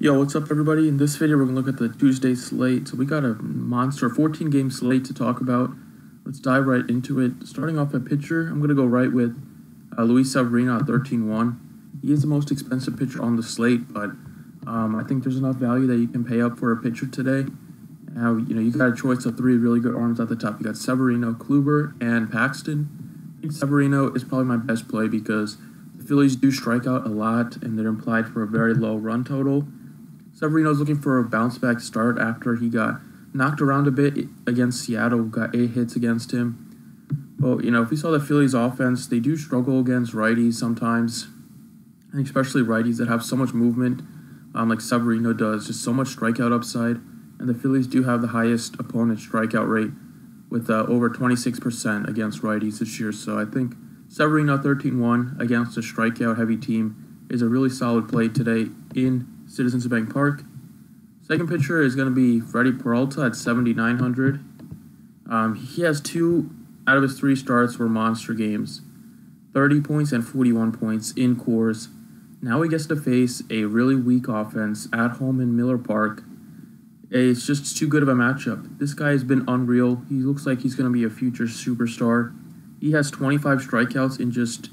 Yo, what's up everybody? In this video we're going to look at the Tuesday slate. So we got a monster 14-game slate to talk about. Let's dive right into it. Starting off at pitcher, I'm going to go right with Luis Severino at 13-1. He is the most expensive pitcher on the slate, but I think there's enough value that you can pay up for a pitcher today. You got a choice of three really good arms at the top. You got Severino, Kluber, and Paxton. I think Severino is probably my best play because the Phillies do strike out a lot and they're implied for a very low run total. Severino's looking for a bounce-back start after he got knocked around a bit against Seattle, got 8 hits against him. But, if we saw the Phillies offense, they do struggle against righties sometimes, and especially righties that have so much movement, like Severino does, just so much strikeout upside. And the Phillies do have the highest opponent strikeout rate with over 26% against righties this year. So I think Severino 13-1 against a strikeout-heavy team is a really solid play today in Citizens Bank Park. Second pitcher is going to be FREDDY PERALTA at 7,900. He has 2 out of his 3 starts were monster games, 30 points and 41 points in Coors. Now he gets to face a really weak offense at home in Miller Park. It's just too good of a matchup. This guy has been unreal. He looks like he's going to be a future superstar. He has 25 strikeouts in just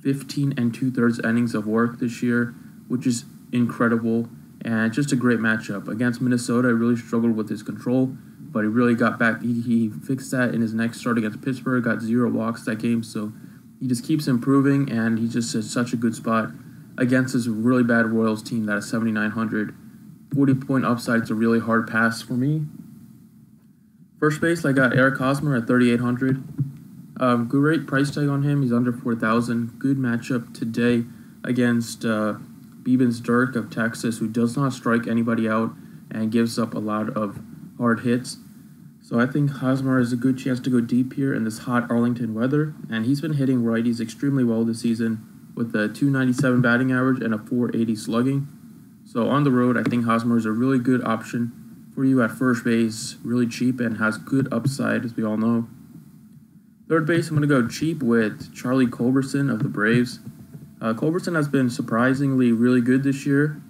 15 2/3 innings of work this year, which is incredible and just a great matchup. Against Minnesota, he really struggled with his control, but he really got back. He fixed that in his next start against Pittsburgh, got 0 walks that game, so he just keeps improving, and he just has such a good spot against this really bad Royals team that is 7,900. 40-point upside. It's a really hard pass for me. First base, I got Eric Hosmer at 3,800. Great price tag on him. He's under 4,000. Good matchup today against Beebens Dirk of Texas, who does not strike anybody out and gives up a lot of hard hits. So I think Hosmer has a good chance to go deep here in this hot Arlington weather, and he's been hitting righties extremely well this season with a 297 batting average and a 480 slugging. So on the road, I think Hosmer is a really good option for you at first base, really cheap and has good upside, as we all know. Third base, I'm going to go cheap with Charlie Culberson of the Braves. Culberson has been surprisingly really good this year.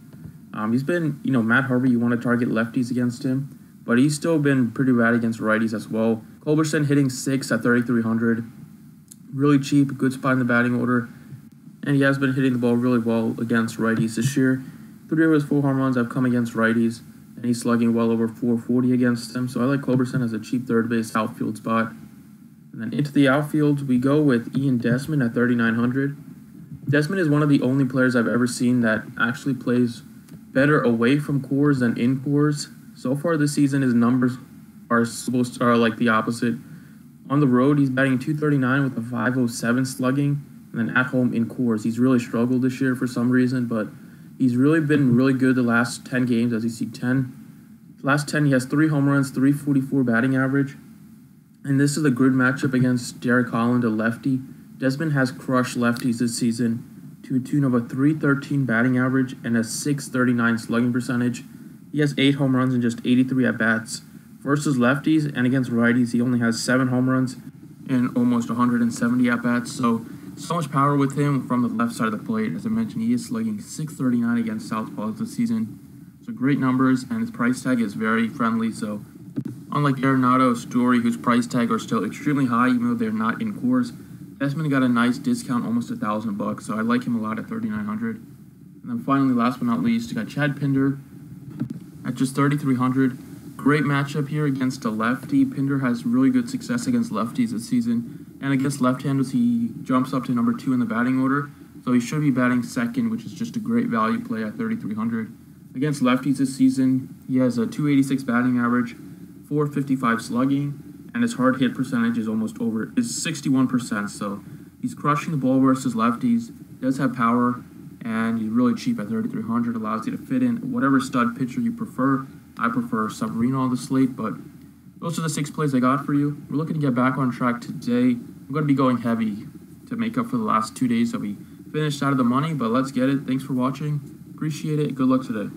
He's been, Matt Harvey, you want to target lefties against him, but he's still been pretty bad against righties as well. Culberson hitting 6 at 3,300. Really cheap, good spot in the batting order, and he has been hitting the ball really well against righties this year. 3 of his 4 home runs have come against righties, and he's slugging well over 440 against them. So I like Culberson as a cheap third base outfield spot. And then into the outfield, we go with Ian Desmond at 3,900. Desmond is one of the only players I've ever seen that actually plays better away from Coors than in Coors. So far this season, his numbers are like the opposite. On the road, he's batting 239 with a 507 slugging, and then at home in Coors, he's really struggled this year for some reason, but he's really been really good the last 10 games, as you see 10. Last 10, he has 3 home runs, 344 batting average. And this is a good matchup against Derek Holland, a lefty. Desmond has crushed lefties this season to a tune of a 313 batting average and a 639 slugging percentage. He has 8 home runs and just 83 at-bats. Versus lefties and against righties, he only has 7 home runs and almost 170 at-bats. So much power with him from the left side of the plate. As I mentioned, he is slugging 639 against southpaws this season. So great numbers, and his price tag is very friendly. So unlike Arenado, Story, whose price tag are still extremely high, even though they're not in Coors, Desmond got a nice discount, almost $1,000. So I like him a lot at 3,900. And then finally, last but not least, you got Chad Pinder at just 3,300. Great matchup here against a lefty. Pinder has really good success against lefties this season. And against left-handers, he jumps up to number 2 in the batting order. So he should be batting second, which is just a great value play at 3,300. Against lefties this season, he has a 286 batting average, 455 slugging, and his hard hit percentage is is 61%. So he's crushing the ball versus lefties, does have power, and he's really cheap at 3,300. Allows you to fit in whatever stud pitcher you prefer. I prefer Severino on the slate, but those are the 6 plays I got for you. We're looking to get back on track today. I'm going to be going heavy to make up for the last 2 days that we finished out of the money, but let's get it. Thanks for watching. Appreciate it. Good luck today.